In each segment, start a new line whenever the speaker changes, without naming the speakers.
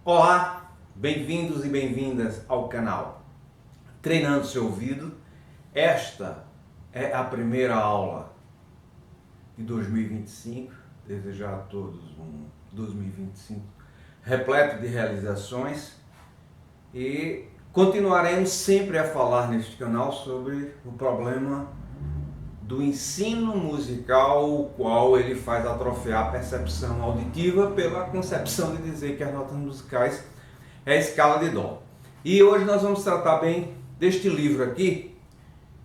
Olá, bem-vindos e bem-vindas ao canal Treinando Seu Ouvido. Esta é a primeira aula de 2025. Desejar a todos um 2025 repleto de realizações e continuaremos sempre a falar neste canal sobre o problema do ensino musical, o qual ele faz atrofiar a percepção auditiva pela concepção de dizer que as notas musicais é a escala de dó. E hoje nós vamos tratar bem deste livro aqui,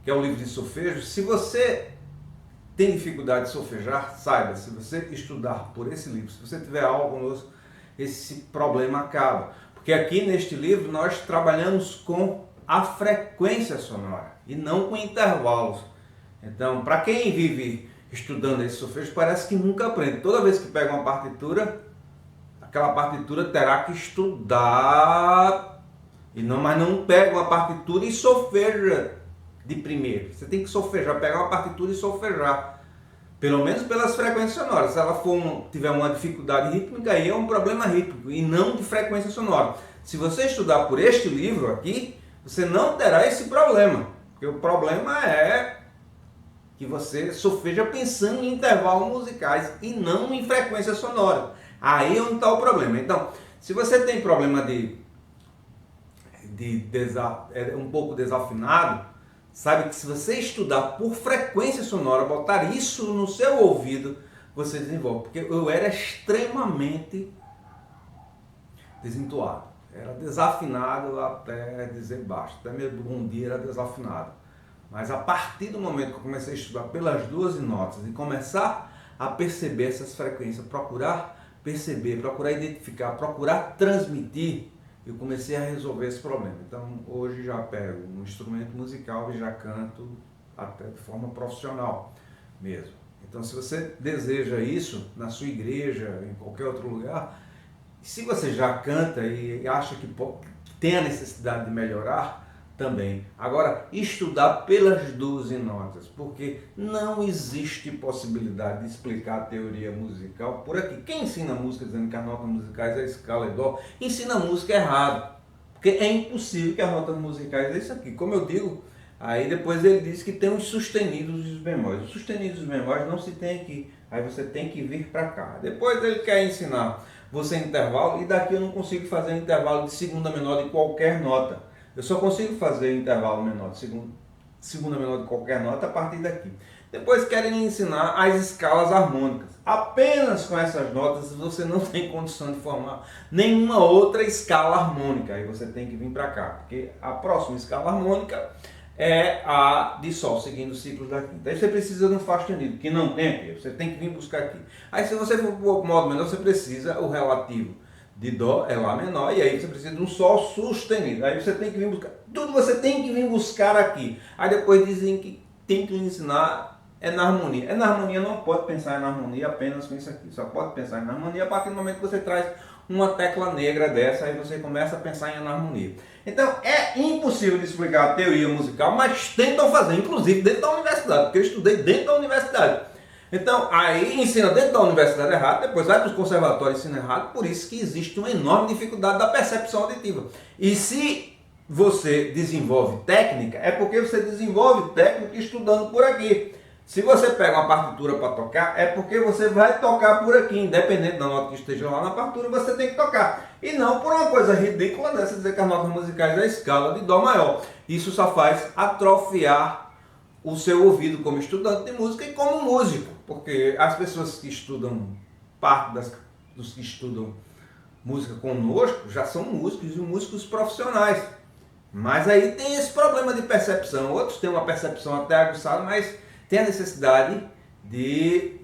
que é o livro de solfejo. Se você tem dificuldade de solfejar, saiba, se você estudar por esse livro, se você tiver aula conosco, esse problema acaba. Porque aqui neste livro nós trabalhamos com a frequência sonora e não com intervalos. Então, para quem vive estudando esse solfejo, parece que nunca aprende. Toda vez que pega uma partitura, aquela partitura terá que estudar, mas não pega uma partitura e solfeja de primeiro. Você tem que solfejar, pegar uma partitura e solfejar, pelo menos pelas frequências sonoras. Se ela tiver uma dificuldade rítmica, aí é um problema rítmico e não de frequência sonora. Se você estudar por este livro aqui, você não terá esse problema, porque o problema é que você solfeja pensando em intervalos musicais e não em frequência sonora. Aí é onde está o problema. Então, se você tem problema um pouco desafinado, saiba que se você estudar por frequência sonora, botar isso no seu ouvido, você desenvolve. Porque eu era extremamente desentoado. Era desafinado até dizer baixo. Até mesmo bom dia era desafinado. Mas a partir do momento que eu comecei a estudar pelas 12 notas e começar a perceber essas frequências, procurar perceber, procurar identificar, procurar transmitir, eu comecei a resolver esse problema. Então hoje já pego um instrumento musical e já canto até de forma profissional mesmo. Então se você deseja isso na sua igreja, em qualquer outro lugar, se você já canta e acha que tem a necessidade de melhorar, também. Agora, estudar pelas 12 notas, porque não existe possibilidade de explicar a teoria musical por aqui. Quem ensina música dizendo que as notas musicais é a escala e dó, ensina a música errado, porque é impossível que as notas musicais é isso aqui. Como eu digo, aí depois ele diz que tem os sustenidos e os bemóis. Os sustenidos e os bemóis não se tem aqui, aí você tem que vir para cá. Depois ele quer ensinar você intervalo, e daqui eu não consigo fazer intervalo de segunda menor de qualquer nota. Eu só consigo fazer intervalo menor de segunda menor de qualquer nota a partir daqui. Depois querem ensinar as escalas harmônicas. Apenas com essas notas você não tem condição de formar nenhuma outra escala harmônica. Aí você tem que vir para cá, porque a próxima escala harmônica é a de Sol, seguindo o ciclo da quinta. Aí você precisa de um Fá sustenido, que não tem aqui. Você tem que vir buscar aqui. Aí se você for para o modo menor, você precisa o relativo de Dó é Lá menor, e aí você precisa de um Sol sustenido. Aí você tem que vir buscar, tudo você tem que vir buscar aqui. Aí depois dizem que tem que ensinar na harmonia. Na harmonia, não pode pensar na harmonia apenas com isso aqui. Só pode pensar na harmonia a partir do momento que você traz uma tecla negra dessa, aí você começa a pensar em harmonia. Então é impossível de explicar a teoria musical, mas tentam fazer, inclusive dentro da universidade, porque eu estudei dentro da universidade. Então, aí ensina dentro da universidade errado, depois vai para os conservatórios e ensina errado, por isso que existe uma enorme dificuldade da percepção auditiva. E se você desenvolve técnica, é porque você desenvolve técnica estudando por aqui. Se você pega uma partitura para tocar, é porque você vai tocar por aqui, independente da nota que esteja lá na partitura, você tem que tocar. E não por uma coisa ridícula dessa, dizer que as notas musicais é a escala de Dó maior. Isso só faz atrofiar o seu ouvido como estudante de música e como músico, porque as pessoas que estudam, dos que estudam música conosco, já são músicos e músicos profissionais. Mas aí tem esse problema de percepção. Outros têm uma percepção até aguçada, mas tem a necessidade de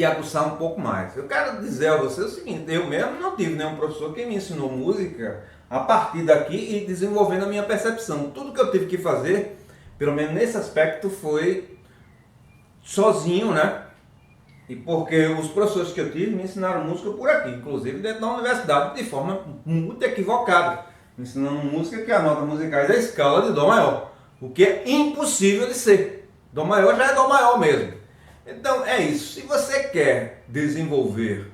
aguçar um pouco mais. Eu quero dizer a você o seguinte, eu mesmo não tive nenhum professor que me ensinou música a partir daqui e desenvolvendo a minha percepção. Tudo que eu tive que fazer, pelo menos nesse aspecto, foi sozinho, né? E porque os professores que eu tive me ensinaram música por aqui, inclusive dentro da universidade, de forma muito equivocada. Me ensinando música que as notas musicais é a escala de Dó maior, o que é impossível de ser. Dó maior já é Dó maior mesmo. Então é isso. Se você quer desenvolver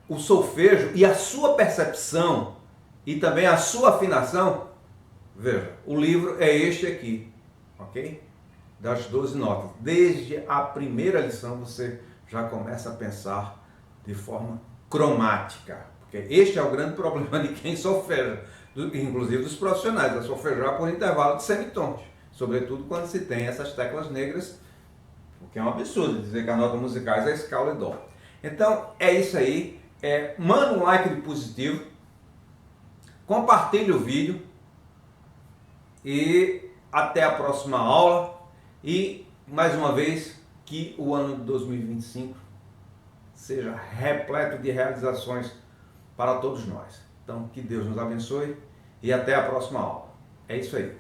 o solfejo e a sua percepção e também a sua afinação, veja, o livro é este aqui, ok? Das 12 notas. Desde a primeira lição você já começa a pensar de forma cromática, porque este é o grande problema de quem solfeja, inclusive dos profissionais, a solfejar por intervalo de semitons, sobretudo quando se tem essas teclas negras, o que é um absurdo dizer que as notas musicais é escala e dó. Então é isso aí, manda um like de positivo, compartilhe o vídeo e até a próxima aula. E mais uma vez que o ano de 2025 seja repleto de realizações para todos nós. Então que Deus nos abençoe e até a próxima aula. É isso aí.